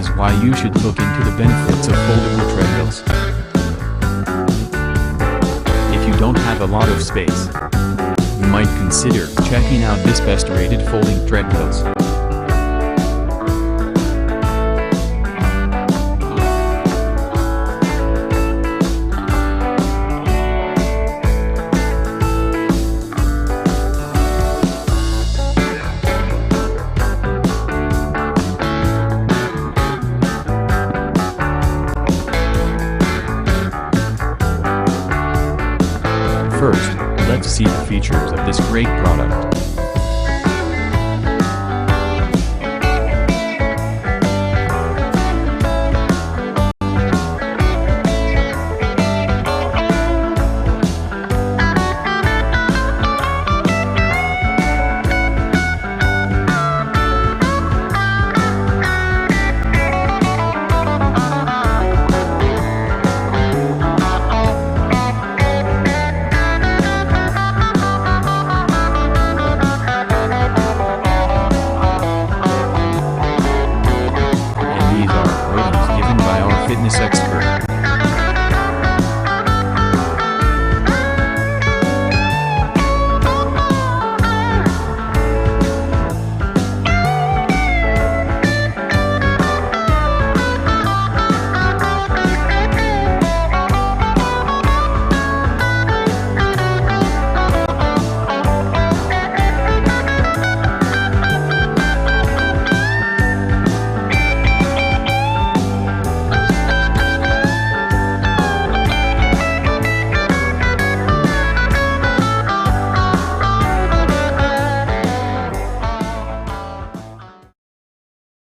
is why you should look into the benefits of foldable treadmills. If you don't have a lot of space, you might consider checking out this best-rated folding treadmills. First, let's see the features of this great product. Fitness expert.